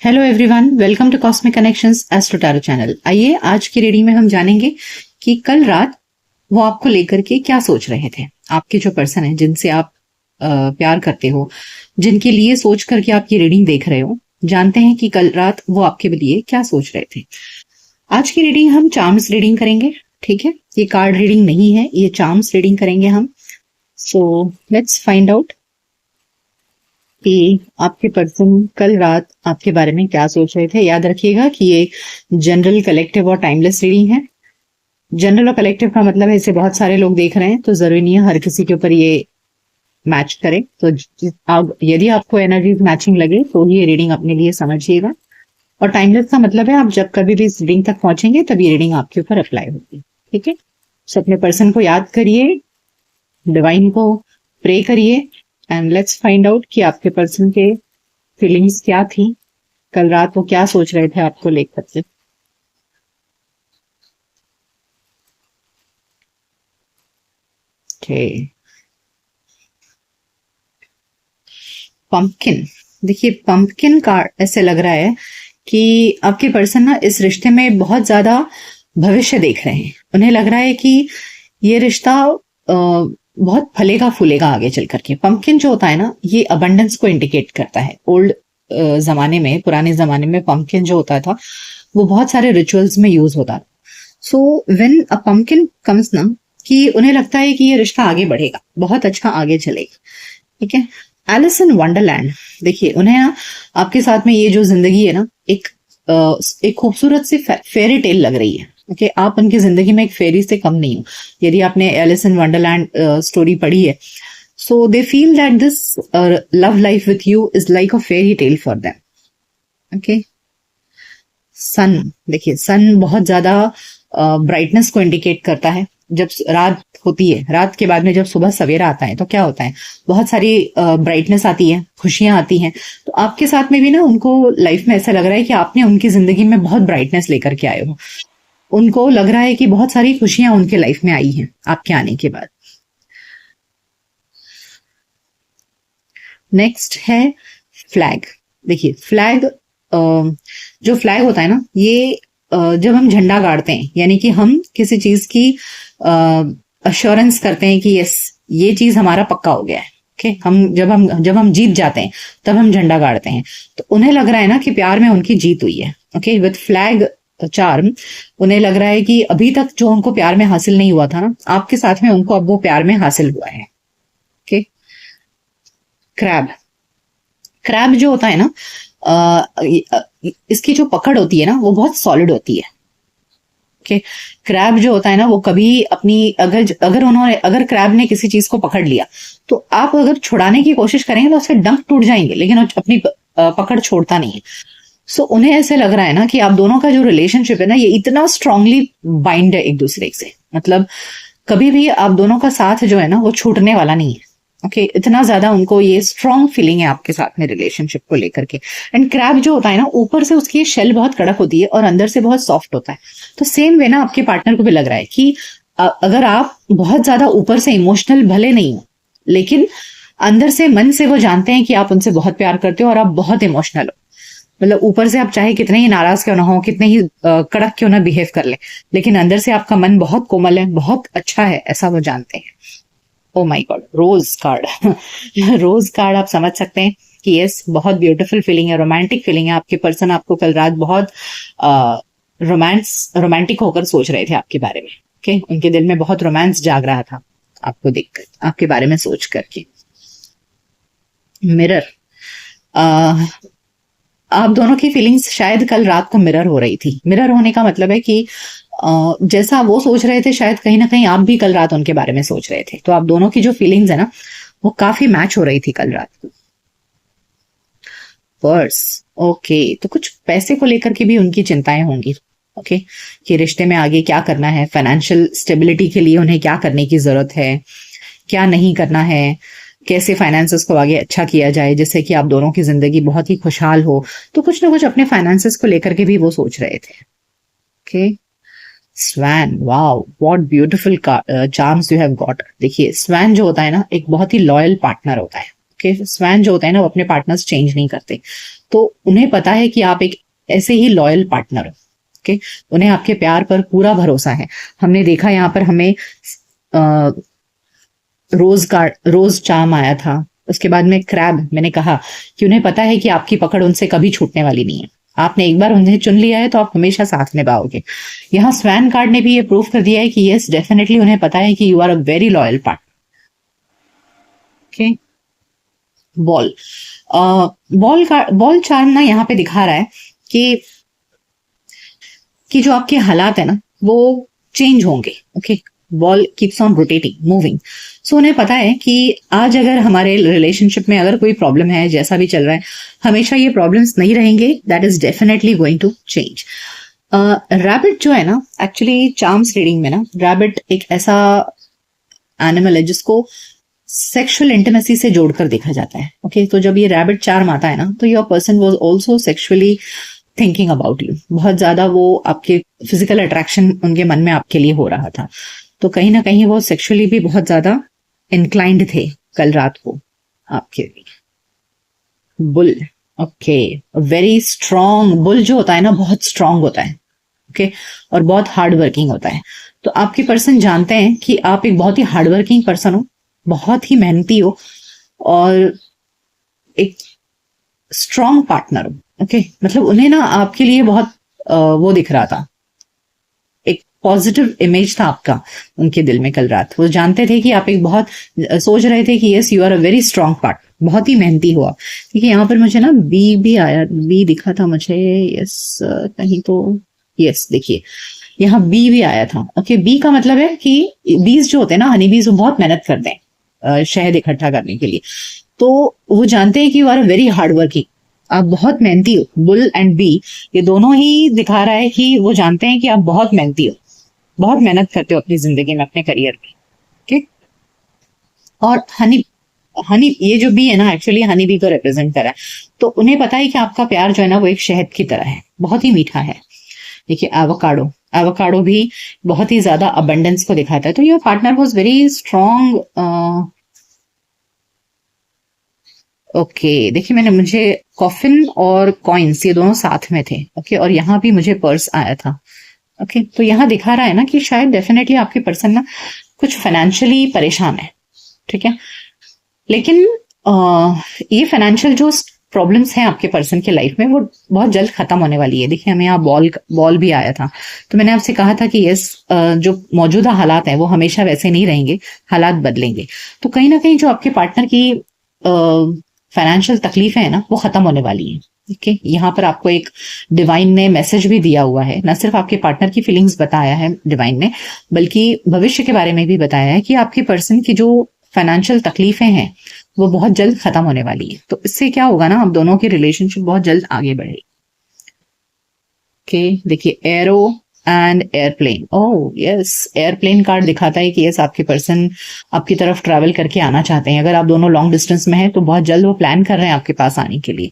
Hello everyone, welcome to Cosmic Connections astro tarot channel. आइए आज की रीडिंग में हम जानेंगे कि कल रात वो आपको लेकर के क्या सोच रहे थे। आपके जो पर्सन है जिनसे आप प्यार करते हो, जिनके लिए सोच करके आप ये रीडिंग देख रहे हो, जानते हैं कि कल रात वो आपके लिए क्या सोच रहे थे। आज की रीडिंग हम चार्म्स रीडिंग करेंगे, ठीक है। ये कार्ड रीडिंग नहीं है, ये चार्म्स रीडिंग करेंगे हम। सो लेट्स फाइंड आउट कि आपके पर्सन कल रात आपके बारे में क्या सोच रहे थे। याद रखिएगा कि ये जनरल, कलेक्टिव और टाइमलेस रीडिंग है। जनरल और कलेक्टिव का मतलब है इसे बहुत सारे लोग देख रहे हैं, तो जरूरी नहीं है हर किसी के ऊपर ये मैच करे। तो यदि आपको एनर्जी मैचिंग लगे तो ये रीडिंग अपने लिए समझिएगा। और टाइमलेस का मतलब है आप जब कभी भी इस रीडिंग तक पहुंचेंगे तब ये रीडिंग आपके ऊपर अप्लाई होगी, ठीक है। तो अपने पर्सन को याद करिए, डिवाइन को प्रे करिए एंड लेट्स फाइंड आउट कि आपके पर्सन के फीलिंग्स क्या थी, कल रात वो क्या सोच रहे थे आपको लेकर के। पंपकिन, देखिए पंपकिन कार्ड ऐसे लग रहा है कि आपके पर्सन ना इस रिश्ते में बहुत ज्यादा भविष्य देख रहे हैं। उन्हें लग रहा है कि ये रिश्ता बहुत फलेगा फूलेगा आगे चल करके। पंपकिन जो होता है ना, ये अबंडेंस को इंडिकेट करता है। ओल्ड जमाने में, पुराने जमाने में पंपकिन जो होता था वो बहुत सारे रिचुअल्स में यूज होता था। So when a pumpkin comes ना, कि उन्हें लगता है कि ये रिश्ता आगे बढ़ेगा, बहुत अच्छा आगे चलेगा, ठीक है। एलिस इन वंडरलैंड, देखिए उन्हें ना आपके साथ में ये जो जिंदगी है ना, एक खूबसूरत सी फेरी टेल लग रही है। ओके, आप उनकी जिंदगी में एक फेरी से कम नहीं हो। यदि आपने एलिस इन वंडरलैंड स्टोरी पढ़ी है, so they feel that this love life with you is like a fairy tale for them. Okay, son, देखिए सन बहुत ज्यादा ब्राइटनेस को इंडिकेट करता है। जब रात होती है, रात के बाद में जब सुबह सवेरा आता है तो क्या होता है, बहुत सारी ब्राइटनेस आती है, खुशियां आती हैं। तो आपके साथ में भी ना उनको लाइफ में ऐसा लग रहा है कि आपने उनकी जिंदगी में बहुत ब्राइटनेस लेकर के आए हो। उनको लग रहा है कि बहुत सारी खुशियां उनके लाइफ में आई हैं आपके आने के बाद। नेक्स्ट है फ्लैग। देखिए फ्लैग, जो फ्लैग होता है ना, ये जब हम झंडा गाड़ते हैं, यानी कि हम किसी चीज की अश्योरेंस करते हैं कि यस ये चीज हमारा पक्का हो गया है। ओके, हम जब हम जीत जाते हैं तब हम झंडा गाड़ते हैं। तो उन्हें लग रहा है ना कि प्यार में उनकी जीत हुई है। ओके, विद फ्लैग चार्म उन्हें लग रहा है कि अभी तक जो उनको प्यार में हासिल नहीं हुआ था ना, आपके साथ में उनको अब वो प्यार में हासिल हुआ है। ओके, क्रैब, क्रैब जो होता है ना, इसकी जो पकड़ होती है ना वो बहुत सॉलिड होती है। ओके, क्रैब जो होता है ना वो कभी अपनी, अगर क्रैब ने किसी चीज को पकड़ लिया तो आप अगर छुड़ाने की कोशिश करेंगे तो उसके डंक टूट जाएंगे, लेकिन वो अपनी पकड़ छोड़ता नहीं है। सो उन्हें ऐसे लग रहा है ना कि आप दोनों का जो रिलेशनशिप है ना, ये इतना स्ट्रांगली बाइंड है एक दूसरे से, मतलब कभी भी आप दोनों का साथ जो है ना वो छूटने वाला नहीं है। ओके, इतना ज्यादा उनको ये स्ट्रांग फीलिंग है आपके साथ में रिलेशनशिप को लेकर के। एंड क्रैब जो होता है ना, ऊपर से उसकी शेल बहुत कड़क होती है और अंदर से बहुत सॉफ्ट होता है। तो सेम वे ना आपके पार्टनर को भी लग रहा है कि अगर आप बहुत ज्यादा ऊपर से इमोशनल भले नहीं हो, लेकिन अंदर से, मन से वो जानते हैं कि आप उनसे बहुत प्यार करते हो और आप बहुत इमोशनल हो। मतलब ऊपर से आप चाहे कितने ही नाराज क्यों ना हो, कितने ही कड़क क्यों ना बिहेव कर ले, लेकिन अंदर से आपका मन बहुत कोमल है, बहुत अच्छा है, ऐसा वो जानते हैं। Oh my God, rose card rose card आप समझ सकते हैं कि यस बहुत ब्यूटीफुल फीलिंग है, रोमांटिक फीलिंग है। आपके पर्सन आपको कल रात बहुत रोमांटिक होकर सोच रहे थे आपके बारे में। ओके, उनके दिल में बहुत रोमांस जाग रहा था आपको देखकर, आपके बारे में सोच करके। मिरर, आप दोनों की फीलिंग्स शायद कल रात को मिरर हो रही थी। मिरर होने का मतलब है कि जैसा वो सोच रहे थे शायद कहीं ना कहीं आप भी कल रात उनके बारे में सोच रहे थे। तो आप दोनों की जो फीलिंग्स है ना वो काफी मैच हो रही थी कल रात को। पर्स, ओके, तो कुछ पैसे को लेकर के भी उनकी चिंताएं होंगी। ओके, कि रिश्ते में आगे क्या करना है, फाइनेंशियल स्टेबिलिटी के लिए उन्हें क्या करने की जरूरत है, क्या नहीं करना है, कैसे फाइनेंसेस को आगे अच्छा किया जाए जिससे कि आप दोनों की जिंदगी बहुत ही खुशहाल हो। तो कुछ ना कुछ अपने फाइनेंसेस को लेकर के भी वो सोच रहे थे। Okay, swan, wow what beautiful charms you have got. देखिए स्वैन जो होता है ना एक बहुत ही लॉयल पार्टनर होता है। ओके, स्वैन जो होता है ना वो अपने पार्टनर्स चेंज नहीं करते। तो उन्हें पता है कि आप एक ऐसे ही लॉयल पार्टनर हो। ओके, उन्हें आपके प्यार पर पूरा भरोसा है। हमने देखा यहाँ पर हमें रोज चार्म आया था, उसके बाद में क्रैब, मैंने कहा कि उन्हें पता है कि आपकी पकड़ उनसे कभी छूटने वाली नहीं है। आपने एक बार उन्हें चुन लिया है तो आप हमेशा साथ निभाओगे। यहाँ स्वैन कार्ड ने भी ये प्रूव कर दिया है कि यस डेफिनेटली उन्हें पता है कि you are a very loyal partner. Okay, ball ball charm ना यहाँ पे दिखा रहा है कि जो आपके हालात है ना वो चेंज होंगे। Okay, ball keeps on rotating, moving. So उन्हें पता है कि आज अगर हमारे रिलेशनशिप में अगर कोई प्रॉब्लम है, जैसा भी चल रहा है, हमेशा ये प्रॉब्लम्स नहीं रहेंगे। That is definitely going to change. Rabbit जो है ना, एक्चुअली चार्म्स रीडिंग में ना, रैबिट एक ऐसा एनिमल है जिसको सेक्सुअल इंटीमेसी से जोड़कर देखा जाता है। ओके, तो जब ये रैबिट चार्म आता है ना, तो your person was also sexually thinking about you. बहुत ज्यादा वो आपके फिजिकल अट्रैक्शन उनके मन में आपके लिए हो रहा था। तो कहीं ना कहीं वो सेक्सुअली भी बहुत ज्यादा इंक्लाइंड थे कल रात को आपके लिए। Bull, okay, very strong. Bull जो होता है ना, बहुत स्ट्रांग होता है। ओके, और बहुत हार्ड वर्किंग होता है। तो आपके पर्सन जानते हैं कि आप एक बहुत ही हार्ड वर्किंग पर्सन हो, बहुत ही मेहनती हो और एक स्ट्रॉन्ग पार्टनर हो। ओके, मतलब उन्हें ना आपके लिए बहुत वो दिख रहा था, एक पॉजिटिव इमेज था आपका उनके दिल में कल रात। वो जानते थे कि आप एक बहुत सोच रहे थे कि yes you are a very strong partner, बहुत ही मेहनती हो आप। ठीक है, यहाँ पर मुझे ना बी भी आया, बी दिखा था मुझे। यस, कहीं तो यस, देखिए यहाँ बी भी आया था। ओके, बी का मतलब है कि बीज जो होते हैं ना, हनी बीज, वो बहुत मेहनत करते हैं शहद इकट्ठा करने के लिए। तो वो जानते हैं कि you are a very hard working, आप बहुत मेहनती हो। बुल एंड बी ये दोनों ही दिखा रहा है कि वो जानते हैं कि आप बहुत मेहनती हो, बहुत मेहनत करते हो अपनी जिंदगी में, अपने करियर में। ठीक, और हनी हनी ये जो बी है ना, एक्चुअली हनी बी को रिप्रेजेंट कर रहा है। तो उन्हें पता है कि आपका प्यार जो है ना वो एक शहद की तरह है, बहुत ही मीठा है। देखिए एवोकाडो, एवोकाडो भी बहुत ही ज्यादा अबंडेंस को दिखाता है। तो your partner was very strong. Okay, देखिए मैंने, मुझे कॉफिन और कॉइन्स ये दोनों साथ में थे। ओके, और यहाँ भी मुझे पर्स आया था। ओके, तो यहाँ दिखा रहा है ना कि शायद डेफिनेटली आपके पर्सन ना कुछ फाइनेंशियली परेशान है। ठीक है, लेकिन ये फाइनेंशियल जो प्रॉब्लम्स हैं आपके पर्सन के लाइफ में वो बहुत जल्द खत्म होने वाली है। देखिए हमें यहाँ बॉल भी आया था। तो मैंने आपसे कहा था कि यस, जो मौजूदा हालात हैं वो हमेशा वैसे नहीं रहेंगे, हालात बदलेंगे। तो कहीं ना कहीं जो आपके पार्टनर की फाइनेंशियल तकलीफें हैं ना वो खत्म होने वाली हैं। ठीक है, यहाँ पर आपको एक डिवाइन ने मैसेज भी दिया हुआ है। न सिर्फ आपके पार्टनर की फीलिंग्स बताया है डिवाइन ने, बल्कि भविष्य के बारे में भी बताया है कि आपके पर्सन की जो फाइनेंशियल तकलीफें हैं वो बहुत जल्द खत्म होने वाली है। तो इससे क्या होगा ना, आप दोनों की रिलेशनशिप बहुत जल्द आगे बढ़ेगी। ओके, देखिए arrow and airplane. Oh yes, airplane card दिखाता है कि यस आपके पर्सन आपकी तरफ ट्रैवल करके आना चाहते हैं। अगर आप दोनों लॉन्ग डिस्टेंस में हैं तो बहुत जल्द वो प्लान कर रहे हैं आपके पास आने के लिए।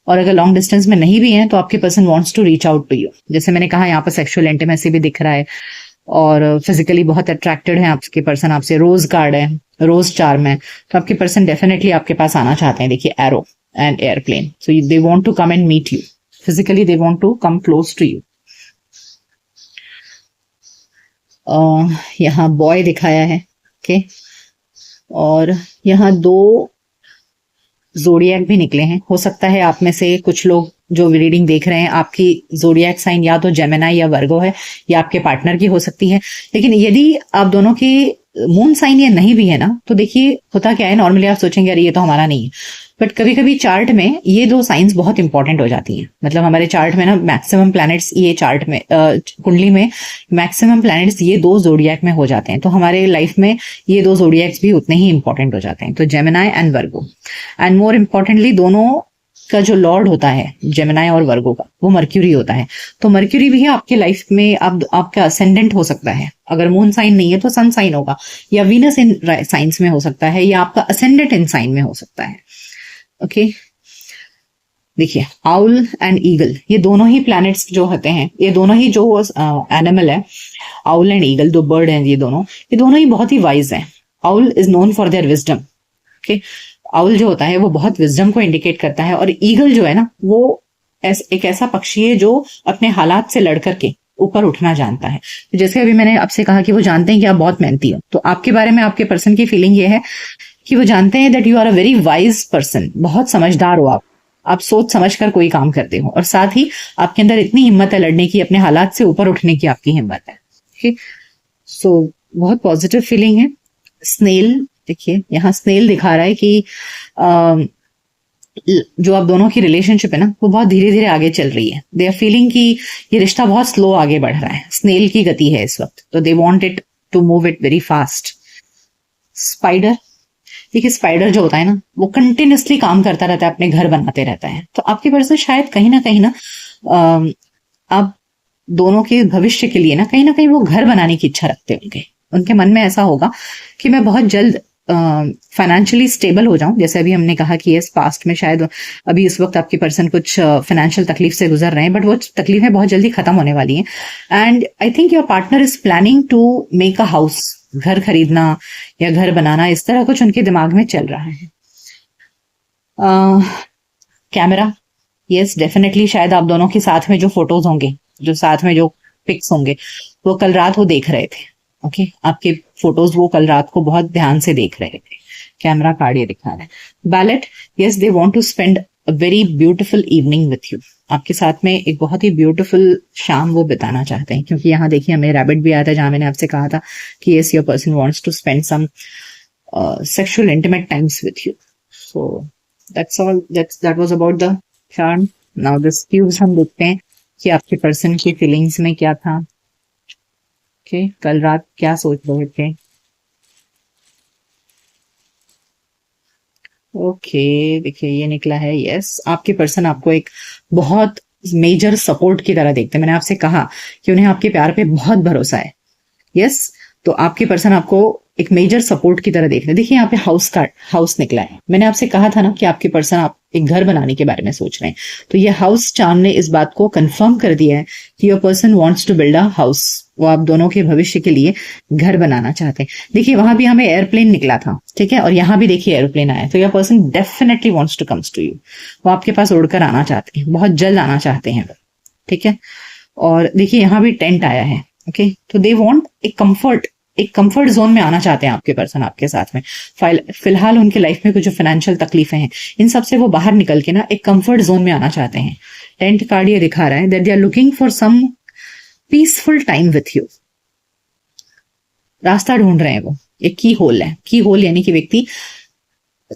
और अगर लॉन्ग डिस्टेंस में नहीं भी हैं तो आपके person wants to reach out to you. जैसे मैंने कहा, यहाँ पर सेक्सुअल इंटीमेसी भी दिख रहा है और फिजिकली बहुत अट्रैक्टेड है आपके पर्सन आपसे। रोज कार्ड है, रोज चार्म है, तो आपके पर्सन डेफिनेटली आपके पास आना चाहते हैं। देखिए arrow and airplane, so they want to come and meet you physically, they want to come close to you. यहाँ बॉय दिखाया है। ओके, और यहाँ 2 जोडियक भी निकले हैं। हो सकता है आप में से कुछ लोग जो रीडिंग देख रहे हैं, आपकी जोडियक साइन या तो जेमिनी या वर्गो है, या आपके पार्टनर की हो सकती है। लेकिन यदि आप दोनों की मून साइन ये नहीं भी है ना, तो देखिए होता क्या है, नॉर्मली आप सोचेंगे अरे ये तो हमारा नहीं है, बट कभी कभी चार्ट में ये 2 साइंस बहुत इंपॉर्टेंट हो जाती हैं। मतलब हमारे चार्ट में ना मैक्सिमम प्लैनेट्स, ये चार्ट में कुंडली में मैक्सिमम प्लैनेट्स ये 2 जोडियक में हो जाते हैं। तो हमारे लाइफ में ये 2 जोडियक्स भी उतने ही इंपॉर्टेंट हो जाते हैं। तो Gemini and Virgo, and more importantly दोनों का जो लॉर्ड होता है जेमिनी और वर्गो का, वो मर्क्यूरी होता है। तो मर्क्यूरी भी आपके लाइफ में आपका असेंडेंट हो सकता है। अगर मून साइन नहीं है तो सन साइन होगा, या वीनस इन साइंस में हो सकता है, या आपका असेंडेंट इन साइन में हो सकता है। ओके, देखिए आउल एंड ईगल, ये दोनों ही प्लैनेट्स जो होते हैं, ये दोनों ही जो एनिमल है, आउल एंड ईगल 2 बर्ड हैं, ये दोनों ही बहुत ही वाइज हैं। Owl is known for their wisdom. Okay, owl जो होता है वो बहुत विजडम को इंडिकेट करता है, और ईगल जो है ना वो एक ऐसा पक्षी है जो अपने हालात से लड़ करके ऊपर उठना जानता है। तो जैसे अभी मैंने आपसे कहा कि वो जानते हैं कि आप बहुत मेहनती हो, तो आपके बारे में आपके पर्सन की फीलिंग ये है कि वो जानते हैं that you are a very wise person, बहुत समझदार हो आप सोच समझ कर कोई काम करते हो, और साथ ही आपके अंदर इतनी हिम्मत है लड़ने की, अपने हालात से ऊपर उठने की आपकी हिम्मत है। ठीक, सो बहुत पॉजिटिव फीलिंग है। स्नेल, देखिए यहाँ स्नेल दिखा रहा है कि जो आप दोनों की रिलेशनशिप है ना वो बहुत धीरे धीरे आगे चल रही है। दे आर फीलिंग कि ये रिश्ता बहुत स्लो आगे बढ़ रहा है, स्नेल की गति है इस वक्त, तो they want it to move it very fast. Spider, देखिए स्पाइडर जो होता है ना वो कंटिन्यूसली काम करता रहता है, अपने घर बनाते रहता है। तो आपके पर्सन शायद कहीं ना आप दोनों के भविष्य के लिए ना कहीं वो घर बनाने की इच्छा रखते होंगे। उनके मन में ऐसा होगा कि मैं बहुत जल्द फाइनेंशियली स्टेबल हो जाऊं। जैसे अभी हमने कहा कि इस पास्ट में शायद अभी इस वक्त आपके पर्सन कुछ फाइनेंशियल तकलीफ से गुजर रहे हैं, बट वो तकलीफें बहुत जल्दी खत्म होने वाली हैं। And I think your partner is planning to make a house, घर खरीदना या घर बनाना, इस तरह कुछ उनके दिमाग में चल रहा है। कैमरा, यस डेफिनेटली शायद आप दोनों के साथ में जो फोटोज होंगे, जो साथ में जो पिक्स होंगे, वो कल रात वो देख रहे थे। ओके, आपके फोटोज वो कल रात को बहुत ध्यान से देख रहे थे। कैमरा कार्ड ये दिखा रहा है। Ballet, yes they want to spend a very beautiful evening with you, आपके साथ में एक बहुत ही ब्यूटीफुल शाम वो बिताना चाहते हैं। क्योंकि यहाँ देखिए हमें रैबिट भी आया था जहां मैंने आपसे कहा था कि yes your person wants to spend some sexual intimate times with you. So that's all, that was about the charm. Now the cues हम देखते हैं कि आपके पर्सन की फीलिंग्स में क्या था। ओके, कल रात क्या सोच रहे थे। ओके, देखिए ये निकला है यस, आपके पर्सन आपको एक बहुत मेजर सपोर्ट की तरह देखते हैं। मैंने आपसे कहा कि उन्हें आपके प्यार पे बहुत भरोसा है। यस, तो आपके पर्सन आपको एक मेजर सपोर्ट की तरह देख रहे हैं। देखिए यहाँ पे हाउस निकला है। मैंने आपसे कहा था ना कि आपके पर्सन आप एक घर बनाने के बारे में सोच रहे हैं, तो ये हाउस चार्म ने इस बात को कंफर्म कर दिया है कि your person wants to build a house. वो आप दोनों के भविष्य के लिए घर बनाना चाहते हैं। देखिए वहां भी हमें एयरप्लेन निकला था, ठीक है, और यहाँ भी देखिए एयरप्लेन आया, तो your person definitely wants to comes to you. वो आपके पास उड़कर आना चाहते हैं, बहुत जल्द आना चाहते हैं, ठीक है। और देखिए यहाँ भी टेंट आया है। ओके, तो दे वांट एक कंफर्ट जोन में आना चाहते हैं आपके पर्सन आपके साथ में। फिलहाल उनके लाइफ में कुछ जो फाइनेंशियल तकलीफें हैं इन सब से वो बाहर निकल के ना एक कंफर्ट जोन में आना चाहते हैं। टेंट कार्ड ये दिखा रहा है that they are looking for some peaceful time with you. रास्ता ढूंढ रहे हैं वो, एक की होल है। की होल यानी कि व्यक्ति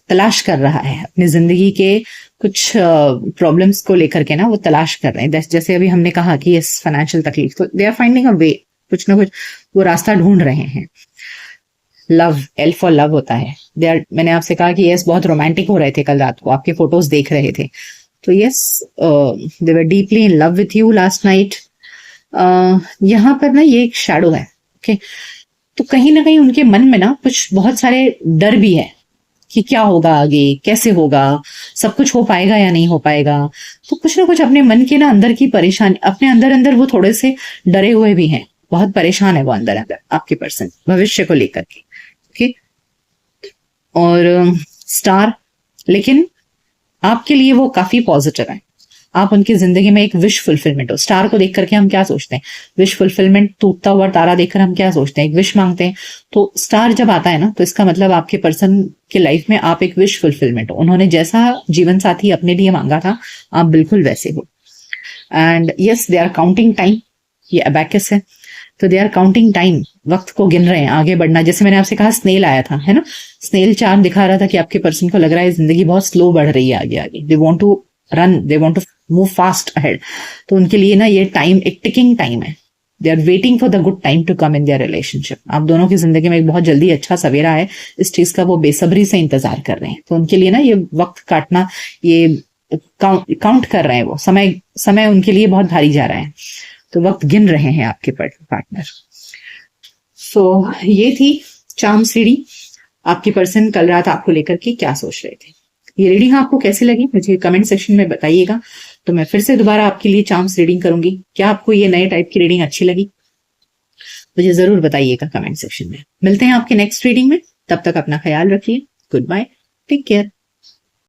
तलाश कर रहा है अपनी जिंदगी के कुछ प्रॉब्लम्स को लेकर के ना, वो तलाश कर रहे हैं। जैसे अभी हमने कहा कि इस फाइनेंशियल तकलीफ, तो दे आर फाइंडिंग अ वे, कुछ ना कुछ वो रास्ता ढूंढ रहे हैं। लव, एल फॉर लव होता है। मैंने आपसे कहा कि यस बहुत रोमांटिक हो रहे थे कल रात को, आपके फोटोज देख रहे थे, तो yes they were deeply in love with you last night. यहाँ पर ना ये एक शैडो है। ओके, तो कहीं ना कहीं उनके मन में ना कुछ बहुत सारे डर भी है कि क्या होगा आगे, कैसे होगा, सब कुछ हो पाएगा या नहीं हो पाएगा। तो कुछ ना कुछ अपने मन के ना अंदर की परेशानी, अपने अंदर अंदर वो थोड़े से डरे हुए भी हैं, बहुत परेशान है वो अंदर अंदर आपके पर्सन भविष्य को लेकर के। ओके, और स्टार, लेकिन आपके लिए वो काफी पॉजिटिव है। आप उनकी जिंदगी में एक विश फुलफिलमेंट हो। स्टार को देख करके हम क्या सोचते हैं, विश फुलफिलमेंट। टूटता हुआ तारा देखकर हम क्या सोचते हैं, एक विश मांगते हैं। तो स्टार जब आता है ना, तो इसका मतलब आपके पर्सन के लाइफ में आप एक विश फुलफिलमेंट हो। उन्होंने जैसा जीवन साथी अपने लिए मांगा था, आप बिल्कुल वैसे हो। And yes they are counting time, ये अबैकस है, तो दे आर काउंटिंग टाइम, वक्त को गिन रहे हैं आगे बढ़ना। जैसे मैंने आपसे कहा स्नेल आया था, है ना, स्नेल चार्म दिखा रहा था कि आपके पर्सन को लग रहा है जिंदगी बहुत स्लो बढ़ रही है आगे आगे। They want to run, they want to move fast ahead. तो उनके लिए ना ये टाइम एक टिकिंग टाइम है। They are waiting for the good time to come in their relationship. आप दोनों की जिंदगी में एक बहुत जल्दी अच्छा सवेरा है, इस चीज का वो बेसब्री से इंतजार कर रहे हैं। तो उनके लिए ना ये वक्त काटना, ये काउंट कर रहे हैं वो, समय उनके लिए बहुत भारी जा रहा है, तो वक्त गिन रहे हैं आपके पार्टनर। सो ये थी चार्म्स रीडिंग। आपके पर्सन कल रात आपको लेकर के क्या सोच रहे थे। ये रीडिंग आपको कैसी लगी मुझे कमेंट सेक्शन में बताइएगा, तो मैं फिर से दोबारा आपके लिए चार्म्स रीडिंग करूंगी। क्या आपको ये नए टाइप की रीडिंग अच्छी लगी, मुझे जरूर बताइएगा कमेंट सेक्शन में। मिलते हैं आपके नेक्स्ट रीडिंग में, तब तक अपना ख्याल रखिए। Goodbye, take care.